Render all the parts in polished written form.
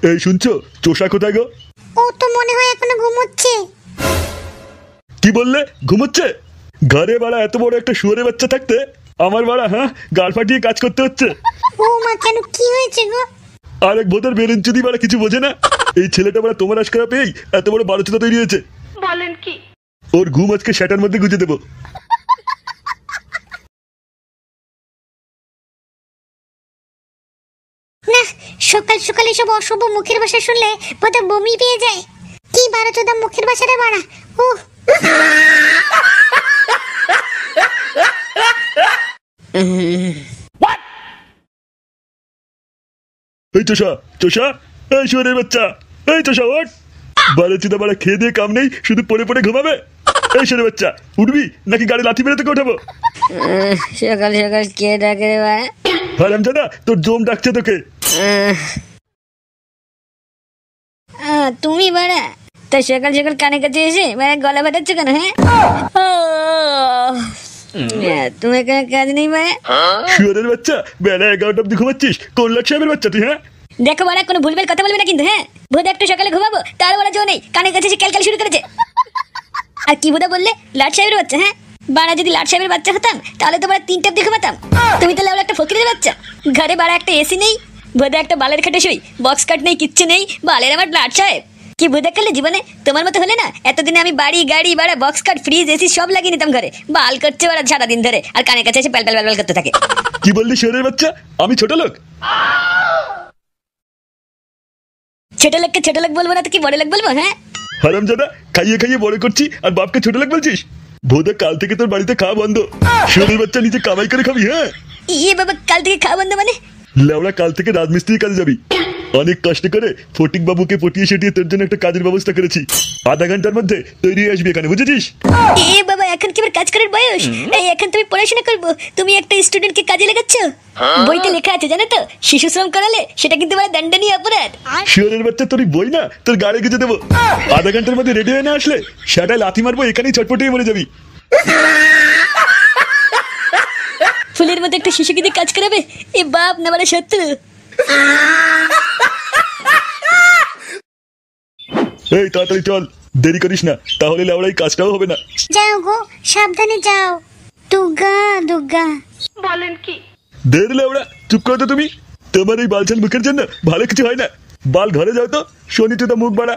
এই শুনছো, চোষা কোথায় গো? ও তো মনে হয় এখনো ঘুমোচ্ছে। কি বললে? ঘুমোচ্ছে? ঘরে বাড়া এত বড় একটা শুয়োরের বাচ্চা থাকতে আমার বাড়া গাল ফাটিয়ে কাজ করতে হচ্ছে। ও মা, কেন কি হয়েছে গো? আরেক ভোটার বেরেন যদি বাড়া কিছু বোঝে না। এই ছেলেটা বাড়া তোমার আশকারা পেয়েই এত বড় বারোচোদা তৈরি হয়েছে। বলেন কি? ওর ঘুম আজকে সেটার মধ্যে গুঁজে দেবো। না, সকাল সকাল এসব অশুভ মুখের ভাষা শুনলে বোধহয় বমি পেয়ে যায়। কি বারোচোদা মুখের ভাষা রে বাড়া। এই চোষা, চোষা, এই শুয়োরের বাচ্চা, এই চোষা ওঠ। বারোচোদা বাড়া খেয়ে দিয়ে কাম নেই, শুধু পড়ে পড়ে ঘুমাবে। এই শুয়োরের বাচ্চা, উঠবি নাকি গাড়ি লাথি মেরে তোকে উঠাবো? সকাল সকাল কে ডাকে রে ভাই? হারামজাদা, তোর জম ডাকছে তোকে। তুমি বাড়া তাই সকাল সকাল কানে কাছে এসে গলা ফাটাচ্ছ কেন? তুমি এখানে কাজ নেই ভাই? শুয়োরের বাচ্চা, বেলা 11টা অব্দি ঘুমাচ্ছিস? কোন লাট সাহেবের বাচ্চা তুই? দেখো বাড়া, কোনো ভুলভাল কথা বলবে না কিন্তু। বোধ একটু সকালে ঘুমাবো তার বলা জো নেই, কানে কাছে এসে ক্যালকাল শুরু করেছে। আর কি বোধা বললে? লাট সাহেবের বাচ্চা? বাড়া যদি লাট সাহেবের বাচ্চা হতাম তাহলে তো বাড়া 3টা অব্দি ঘুমাতাম। তুমি তাহলে একটা ফকিরের বাচ্চা। ঘরে বাড়া একটা এসি নেই, বোধহয় একটা বালের খাটে শুই, বক্স কাট নেই, কিচ্ছু নেই, বালের আমার লাট সাহেব। কি বোধা করলে জীবনে? তোমার মতো হলে না এতদিনে আমি বাড়ি গাড়ি বাড়া বক্স কাট ফ্রিজ এসি সব লাগিয়ে নিতাম ঘরে। বাল করছে বাড়া সারাদিন ধরে, আর কানে কাছে এসে প্যাল প্যাল প্যাল করতে থাকে। কি বললি শুয়োরের বাচ্চা? আমি ছোট লোক? ছোট লোককে ছোট লোক বলবো না তো কি বড় লোক বলবো? হারামজাদা, খাইয়ে খাইয়ে বড় করছি আর বাপকে ছোট লোক বলছিস? বোধহয় কাল থেকে তোর বাড়িতে খাওয়া বন্ধ। শুয়োরের বাচ্চা নিজে কামাই করে খাবি? ইয়ে বাবা, কাল থেকে খাওয়া বন্ধ মানে? লেওড়া, কাল থেকে রাজমিস্ত্রির কাজে যাবি। অনেক কষ্ট করে ফটিক বাবুকে পটিয়ে সেটিয়ে তোর জন্য একটা কাজের ব্যবস্থা করেছি। আধা ঘন্টার মধ্যে তৈরি হয়ে আসবি এখানে, বুঝেছিস? এ বাবা, এখন কি কাজ করার বয়স? এখন তুমি পড়াশোনা করবো, তুমি একটা স্টুডেন্টকে কাজে লাগাচ্ছ? বইতে লেখা আছে জানো তো, শিশু শ্রম করালে সেটা কিন্তু দণ্ডনীয় অপরাধ। শুয়োরের বাচ্চা, তোর বই না তোর গাড়ি গেঁজে দেবো। আধা ঘন্টার মধ্যে রেডি হয়ে না আসলে সেটাই লাথি মারবো, এখানেই চটপটিয়ে মরে যাবি। ফুলের মতো একটা শিশুকে দিয়ে কাজ করাবে? এ বাপ না বলে শত্রু। এই তাড়াতাড়ি চল, দেরি করিস না, তাহলে লেওড়াই কাজটাও হবে না। যাও গো, সাবধানে যাও। দুর্গা দুর্গা। বলেন কি? দের লেওড়া, চুপ করো তো তুমি। তোমার এই বালছাল মুখের জন্য ভালো কিছু হয় না। বাল ঘরে যাও তো, শনি তো মুখ বাড়া,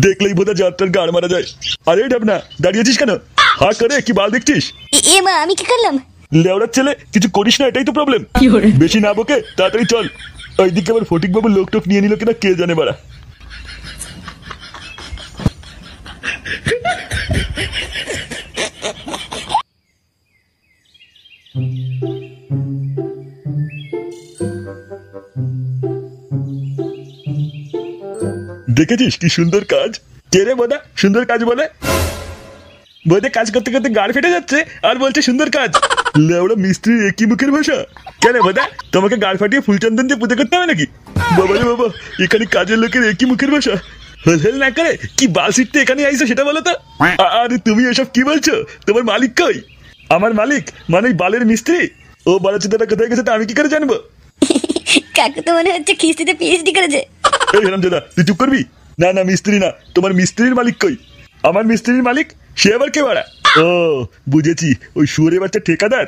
দেখলেই বোধহয় যাত্রার গাড় মারা যায়। আরে ঢাবনা, দাঁড়িয়েছিস কেন? হা করে কি বাল দেখছিস? এ মা, আমি কি করলাম? লেওড়ার ছেলে, কিছু করিস না, এটাই তো প্রবলেম। বেশি না বকে তাড়াতাড়ি চল। ওইদিকে আবার ফটিক বাবু লোক টোক নিয়ে নিল কিনা কে জানে বাড়া। দেখেছিস কি সুন্দর কাজ? কে রে বোধা সুন্দর কাজ বলে? বোধে কাজ করতে করতে গাড় ফেটে যাচ্ছে আর বলছে সুন্দর কাজ। লেওড়া মিস্ত্রি একই মুখের ভাষা। কেন বোধা, তোমাকে গাড় ফাটিয়ে ফুলচন্দন দিয়ে পুজো করতে হবে নাকি? বাবা রে বাবা, এখানে কাজের লোকের একই মুখের ভাষা। হেল হেল না করে কি বাল সিটতে এখানে আইসো সেটা বলো তো। আরে তুমি এসব কি বলছো? তোমার মালিক কই? আমার মালিক মানে বালের মিস্ত্রি। ও বালাচোদাটা কোথায় গেছে তা আমি কি করে জানবো? কাকু তো মনে হচ্ছে খিস্তিতে পিএইচডি করেছে। এই হারামজাদা, তুই চুপ করবি? না না, মিস্ত্রি না, তোমার মিস্ত্রির মালিক কই? আমার মিস্ত্রির মালিক সে আবার কে বাড়া? ও বুঝেছি, ওই শুয়োরের বাচ্চা ঠিকাদার।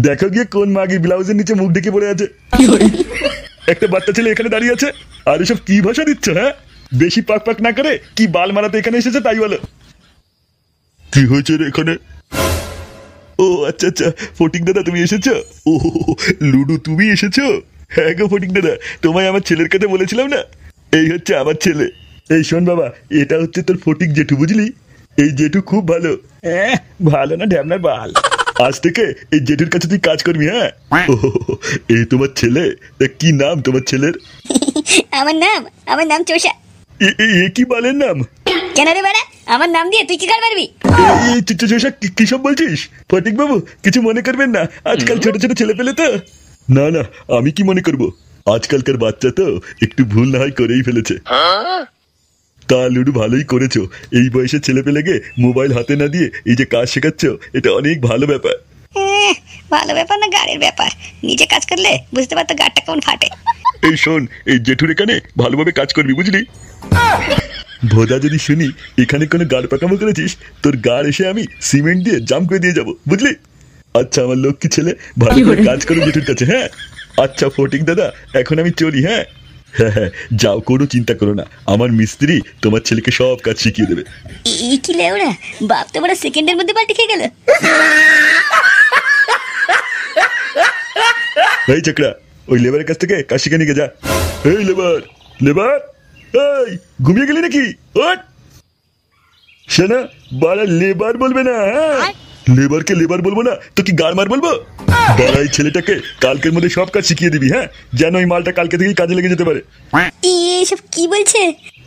দেখো গিয়ে কোন মাগি ব্লাউজের নিচে মুখ ঢেকে পড়ে আছে। একটা বাচ্চা ছেলে এখানে দাঁড়িয়ে আছে আর এসব কি ভাষা দিচ্ছ? বেশি পাক পাক না করে কি বাল মারাতে এখানে এসেছে তাই বলো। কি হয়েছে রে এখানে? ও আচ্ছা আচ্ছা, ফটিক দাদা তুমি এসেছো? ও লুডু, তুমি এসেছো? হ্যাঁ গো ফটিক দাদা, তোমায় আমার ছেলের কথা বলেছিলাম না, এই হচ্ছে আমার ছেলে। এই শোন বাবা, এটা হচ্ছে তোর ফটিক জেঠু, বুঝলি? এই জেঠু খুব ভালো। ভালো না ঢ্যাবনার বাল। আজ থেকে এই জেঠুর কাছে তুই কাজ করবি। এই তোমার ছেলে? তা কি নাম তোমার ছেলের? আমার নাম চোষা। এ কি বালের নাম? কেন রে বাড়া, আমার নাম দিয়ে তুই কি কার পারবি? চোষা, কি সব বলছিস? ফটিক বাবু কিছু মনে করবেন না, আজকাল ছোট ছোট ছেলে পেলে তো। না না, আমি কি মনে করবো, আজকালকার বাচ্চা তো একটু ভুল না হয় করেই ফেলেছে। তা লুডু, ভালোই করেছো, এই বয়সে ছেলে পেলেকে মোবাইল হাতে না দিয়ে এই যে কাজ শেখাচ্ছ, এটা অনেক ভালো ব্যাপার। ভালো ব্যাপার না গাড়ির ব্যাপার, নিজে কাজ করলে বুঝতে পারতো গাড়টা কেমন ফাটে। এই শোন, এই জেঠুর এখানে ভালোভাবে কাজ করবি, বুঝলি? ভোদা যদি শুনি এখানে কোনো গাড় পাকামো করেছিস, তোর গাড় এসে আমি সিমেন্ট দিয়ে জাম করে দিয়ে যাবো, বুঝলি? আচ্ছা আমার লক্ষ্মী ছেলে, ভালো করে কাজ করো জেঠুর কাছে। হ্যাঁ আচ্ছা ফটিক দাদা, এখন আমি চলি। হ্যাঁ হ্যাঁ হ্যাঁ, যাও, কোনো চিন্তা করো না, আমার মিস্ত্রি তোমার ছেলেকে সব কাজ শিখিয়ে দেবে। এই কি লেওড়া, বাপ তো বড় সেকেন্ডের মধ্যে পাল্টে খেয়ে গেল। এই চাকরা, ওই লেবারের কাছ থেকে কাজ শিখে নিয়ে যা। এই লেবার, লেবার, এই ঘুমিয়ে গেলি নাকি? ওঠ শোনা, বাড়া লেবার বলবে না। হ্যাঁ লেবারকে লেবার বলবো না তো কি গাড় মার বলবো? বাড়া এই ছেলেটাকে কালকের মধ্যে সব কাজ শিখিয়ে দিবি। হ্যাঁ, যেন ওই মালটা কালকে থেকেই কাজে লেগে যেতে পারে। এইসব কি বলছে?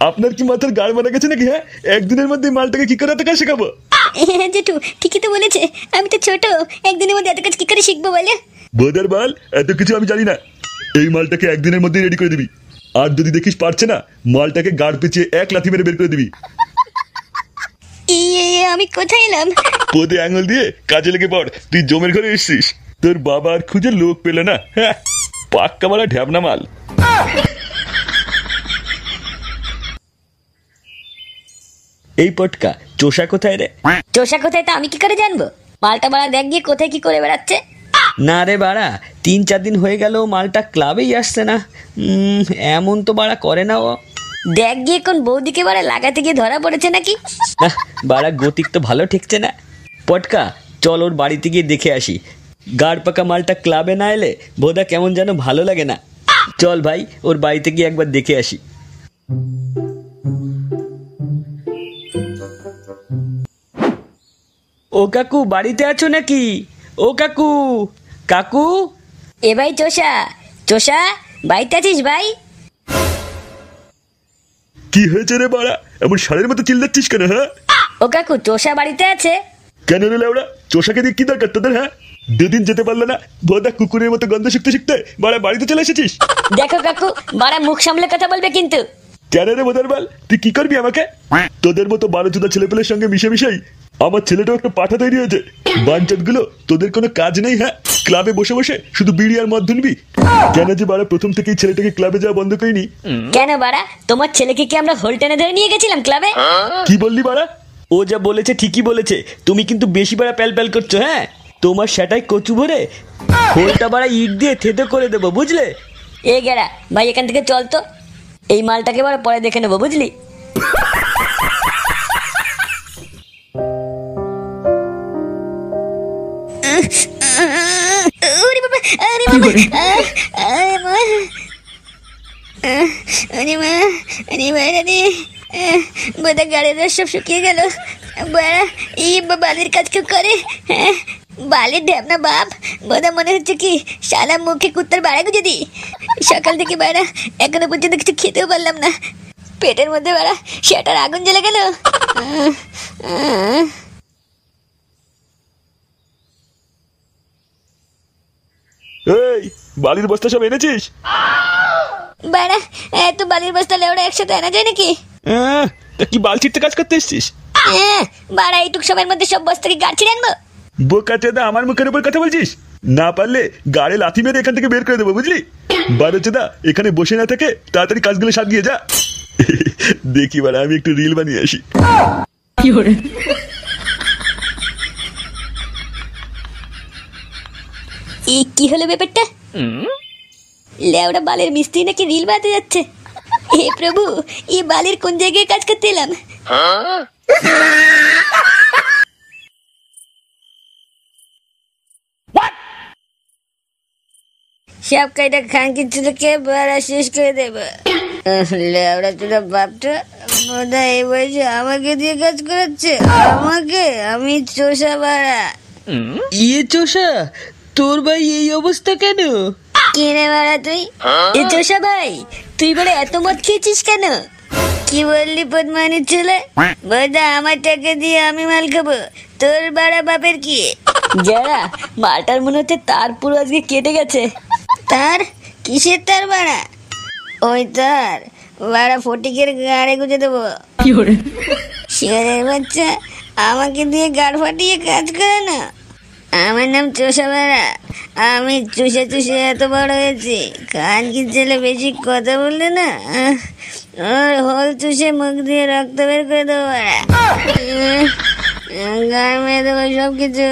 আপনার কি মাথার গাড় মারা গেছে নাকি? হ্যাঁ, একদিনের মধ্যে এই মালটাকে কি করে এত কাজ শেখাবো? হ্যাঁ জেঠু, ঠিকই তো বলেছে, আমি তো ছোট, একদিনের মধ্যে এত কাজ কি করে শিখবো বলে? বোধার বাল, এত কিছু আমি জানি না। এই মালটাকে একদিনের মধ্যে রেডি করে দিবি, আর যদি দেখিস পারছে না, মালটাকে গাড় পেঁচিয়ে এক লাথি মেরে বের করে দিবি। আমি কোথায় এলাম? পদে আঙুল দিয়ে কাজে লেগে পড়। তুই জমের ঘরে এসছিস, তোর বাবা আর খুঁজে লোক পেলে না। হ্যাঁ, পাক্কা মারা ঢ্যাবনা মাল। এই পটকা, চোষা কোথায় রে? চোষা কোথায় তা আমি কি করে জানবো? মালটা বাড়া দেখ গিয়ে কোথায় কি করে বেড়াচ্ছে। না রে বাড়া, 3-4 দিন হয়ে গেল মালটা ক্লাবেই আসছে না। এমন তো বাড়া করে না ও। দেখ গিয়ে কোন বৌদিকে বাড়া লাগাতে গিয়ে ধরা পড়েছে নাকি? বাড়া গতিক তো ভালো ঠেকছে না। পটকা, চল ওর বাড়িতে গিয়ে দেখে আসি। গাড় পাকা মালটা ক্লাবে না এলে বোধা কেমন যেন ভালো লাগে না। চল ভাই, ওর বাড়িতে গিয়ে একবার দেখে আসি। ও কাকু, বাড়িতে আছো নাকি? ও কাকু, কাকু। এ ভাই চোষা, চোষা বাড়িতে আছিস ভাই? কি হয়েছে রে বাড়া, এমন ষাঁড়ের মতো চিল্লাচ্ছিস কেন? হ্যাঁ ও কাকু, চোষা বাড়িতে আছে? কেন রে লাউড়া, চোষাকে দিয়ে কি দরকার তোদের? হ্যাঁ, 2 দিন যেতে পারলো না, বোধা কুকুরের মতো গন্ধ শিখতে শিখতে বাড়া বাড়িতে চলে এসেছিস। দেখো কাকু, বাড়া মুখ সামলে কথা বলবে কিন্তু। কেন রে বোধার বাল, তুই কি করবি আমাকে? তোদের মতো 12 ছেলেপেলের সঙ্গে মিশে মিশেই আমার ছেলেটাও একটা পাঠা তৈরি হয়েছে। বাঞ্চত গুলো, তোদের কোনো কাজ নেই। হ্যাঁ, ক্লাবে বসে বসে শুধু বিড়ি আর মদ ধুনবি। কেন যে বাড়া প্রথম থেকেই ছেলেটাকে ক্লাবে যাওয়া বন্ধ করিনি? কেন বাড়া, তোমার ছেলেকে কি আমরা হোল টেনে ধরে নিয়ে গেছিলাম ক্লাবে? কি বললি বাড়া? ও যা বলেছে ঠিকই বলেছে, তুমি কিন্তু বেশি বাড়া প্যাল প্যাল করছো। হ্যাঁ, তোমার সেটাই কচু ভরে হোলটা বাড়া ইট দিয়ে থেতো করে দেবো, বুঝলে? এ গেরা ভাই, এখান থেকে চল তো, এই মালটাকে বাড়া পরে দেখে নেবো, বুঝলি? ওরে বাবা, আরে বাবা, আরে মা, আরে মা, আরে বাইরে রে, বোধহয় গাড়ির রস সব শুকিয়ে গেল। বাড়া, এই বালির কাজ কেউ করে? হ্যাঁ, বালির ঢ্যাবনা বাপ, বোধহয় মনে হচ্ছে কি শালা মুখে কুত্তার বাড়া গুঁজে দি। সকাল থেকে বাড়া এখনো পর্যন্ত কিছু খেতেও পারলাম না, পেটের মধ্যে বাড়া সেটার আগুন জ্বলে গেল। এই বালির বস্তা সব এনেছিস? বাড়া, এত বালির বস্তা লেওড়া একসাথে আনা যায় নাকি? তা কি বালছিতে কাজ করতে এসছিস? বাড়া, এইটুক সময়ের মধ্যে সব বস্তাকে গাড়ছি রাখবো? বোকা চেদা, আমার মুখের উপর কথা বলছিস? না পারলে গাড়ি লাথি মেরে এখান থেকে বের করে দেবো, বুঝলি? বারো চেদা, এখানে বসে না থেকে তাড়াতাড়ি কাজগুলো সারিয়ে যা। দেখি বাড়া, আমি একটু রিল বানিয়ে আসি। এই কি হলো ব্যাপারটা? লেওড়া বালের মিস্ত্রি নাকি রিল বানাতে যাচ্ছে? হে প্রভু, এই বালির কোন জায়গায় কাজ করতে এলাম? সব কাইটা খানকির ছেলেকে বাড়া শেষ করে দেবে। লেওড়া তোরা বাপটা বোধা এই বয়সে আমাকে দিয়ে কাজ করাচ্ছে। আমাকে? আমি চোষা বাড়া। ইয়ে চোষা, তোর ভাই এই অবস্থা কেন? কিনে বাড়া তুই? এ চোষা ভাই, তুই বলে এত মদ খেয়েছিস কেন? কি বললি পদ্মানির ছেলে? বোধা আমার টাকা দিয়ে আমি মাল খাবো, তোর বাড়া বাপের কি? যারা মালটার মনে হচ্ছে তার পুরো আজকে কেটে গেছে। তার? কিসের তার বাড়া? ওই তার বাড়া ফটিকের গাড়ে গুঁজে দেবো। শিয়ালের বাচ্চা, আমাকে দিয়ে গাড় ফাটিয়ে কাজ করে না। আমার নাম চোষা বেড়া। আমি চুষে চুষে এত বড় হয়েছি। কান কি ছেলে বেশি কথা বললে না, ওর হল চুষে মুখ দিয়ে রক্ত বের করে দেবো বেড়া। গায়ে মেয়ে দেবো সব কিছু।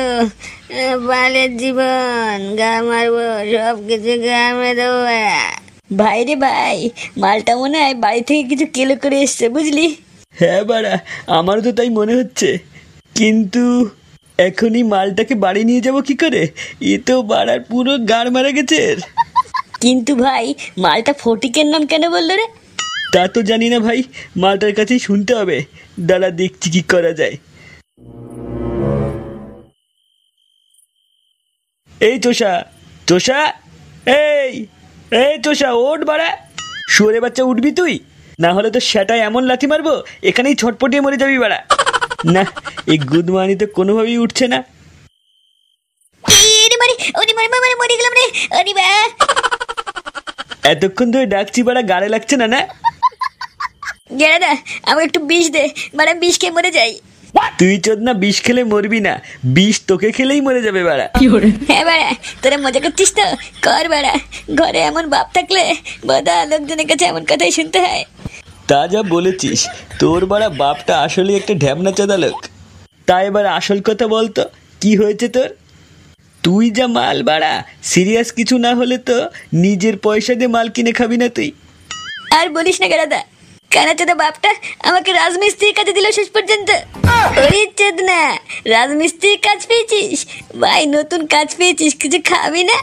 বালের জীবন, গা মারবো, সব কিছু গা মেয়ে দেবো বেড়া। ভাই রে ভাই, মালটা মনে হয় বাড়ি থেকে কিছু কেলো করে এসছে, বুঝলি? হ্যাঁ বাড়া, আমারও তো তাই মনে হচ্ছে। কিন্তু এখনই মালটাকে বাড়ি নিয়ে যাব কি করে? এ তো বাড়ার পুরো গাড় মারা গেছে এর। কিন্তু ভাই, মালটা ফটিকের নাম কেন বললো রে? তা তো জানি না ভাই, মালটার কাছেই শুনতে হবে। দাঁড়া দেখছি কি করা যায়। এই চোষা, চোষা, এই এই চোষা, ওঠ বাড়া। শুয়োরে বাচ্চা, উঠবি তুই? না হলে তো সেটাই এমন লাথি মারবো এখানেই ছটপটিয়ে মরে যাবি বাড়া। না, এই গুদমানি তো কোনোভাবেই উঠছে না। এতক্ষণ ধরে ডাকছি বাড়া, গাড়ে লাগছে না? না গেড়াদা, আমাকে একটু বিষ দে, মানে বিষ খেয়ে মরে যাই। তুই চোদনা বিষ খেলে মরবি না, বিষ তোকে খেলেই মরে যাবে বাড়া। হ্যাঁ বাড়া, তোরা মজা করছিস তো? কর বাড়া। ঘরে এমন বাপ থাকলে বোধা লোকজনের কাছে এমন কথাই শুনতে হয়। তা যা বলেছিস, তোর বাড়া বাপটা আসলে একটা ঢ্যাবনা চোদা লোক। তাই এবার আসল কথা বলতো, কি হয়েছে তোর? তুই যা মাল বাড়া, সিরিয়াস কিছু না হলে তো নিজের পয়সা দিয়ে মাল কিনে খাবি না তুই। আর বলিস না গেড়াদা, কানাচোদা বাপটা আমাকে রাজমিস্ত্রির কাজে দিল শেষ পর্যন্ত। ওরে চেদনা, রাজমিস্ত্রির কাজ পেয়েছিস ভাই? নতুন কাজ পেয়েছিস, কিছু খাবি না?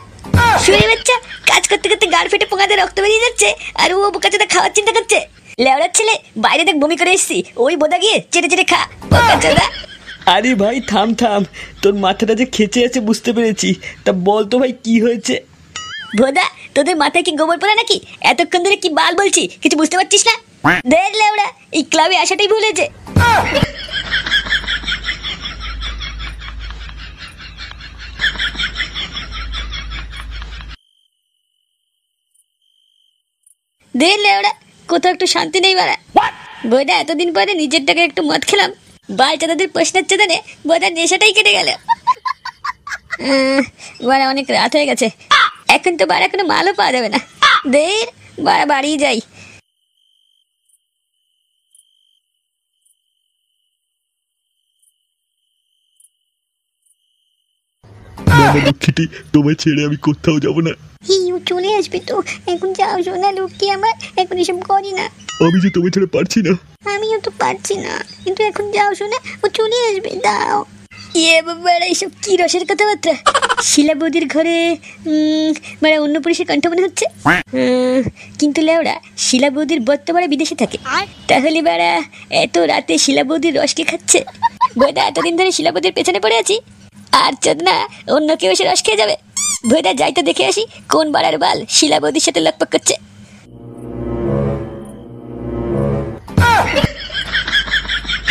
শুয়ে বাচ্চা, কাজ করতে করতে গাড় ফেটে পোঙাতে রক্ত বেরিয়ে যাচ্ছে, আর ও বোকাচোদা খাওয়ার চিন্তা করছে। লেওড়ার ছেলে, বাইরে দেখ বমি করে এসছি, ওই বোদা গিয়ে চেটে চেটে খা বোকাচোদা। আরে ভাই থাম থাম, তোর মাথাটা যে খেচে আছে বুঝতে পেরেছি। তা বল তো ভাই, কি হয়েছে? ভোদা, তোদের মাথায় কি গোবর পড়া নাকি? এতক্ষণ ধরে কি বাল বলছি, কিছু বুঝতে পারছিস না? দেখ লেওড়া, এই ক্লাবে আসাটাই ভুল হয়েছে। দেখ লেওড়া, কোথাও একটু শান্তি নেই বাড়া। বোধা এতদিন পরে নিজের টাকা একটু মদ খেলাম, বাচ্চা তাদের প্রশ্নের চেতনে বোধা নেশাটাই কেটে গেল। বাড়া অনেক রাত হয়ে গেছে, এখন তো বাড়া কোনো মালও পাওয়া যাবে না। দের বাড়া বাড়ি যাই। লক্ষ্মীটি, তোমায় ছেড়ে আমি কোথাও যাব না। চলে আসবে তো, এখন যাও সোনা লক্ষ্মী আমার, এখন এসব করি না। আমি যে তোমায় ছেড়ে পারছি না। আমিও তো পারছি না, কিন্তু এখন যাও সোনা, ও চলে আসবে, দাও। ইয়ে বাবা, এইসব কি রসের কথাবার্তা! শিলা বৌদির ঘরে মানে অন্য পুরুষের কণ্ঠ মনে হচ্ছে। কিন্তু লেওড়া, শিলা বৌদির বর্তমানে বিদেশে থাকে, তাহলে বাড়া এত রাতে শিলা বৌদির রসকে খাচ্ছে? বইটা এতদিন ধরে শিলা বৌদির পেছনে পড়ে আছি, আর চোদনা অন্য কেউ এসে রস খেয়ে যাবে। বইটা যাই তো দেখে আসি কোন বাড়ার বাল শিলা বৌদির সাথে লকপক করছে।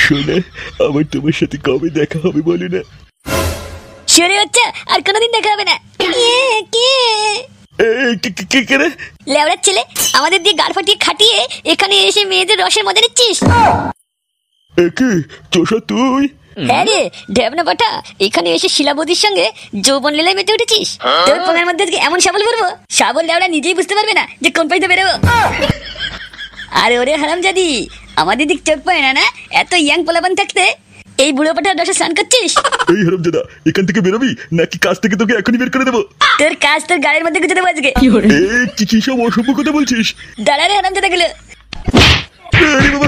শোনে, আমার তোমার সাথে কবে দেখা হবে বলে না? সরে বাচ্চা, আর কোনোদিন দেখা হবে না। লেওড়ার ছেলে, আমাদের দিয়ে গাড় ফাটিয়ে খাটিয়ে এখানে এসে মেয়েদের রসের মজা নিচ্ছিস? একে চোষা তুই? হ্যাঁ রে ঢেবনা পাঠা, এখানে এসে শিলাবতীর সঙ্গে যৌবন লীলায় মেতে উঠেছিস। তোর পোঙার মধ্যে আজকে এমন সাবল করবো, সাবল লেওড়া নিজেই বুঝতে পারবে না যে কোন পাইতে বেরোবো। আরে ওরে হারামজাদি, আমাদের দিক চোখ পায় না? না এত ইয়াং পোলাপান থাকতে এই বুড়ো পাঠার রসে স্নান করছিস? এই হারামজাদা, এখান থেকে বেরোবি নাকি কাজ থেকে তোকে এখনই বের করে দেবো? তোর কাজ তোর গাড়ির মধ্যে গুজে দেবো আজকে। কি সব অসভ্য কথা বলছিস? দাঁড়া রে হারামজাদা গুলো। আরে বাবা,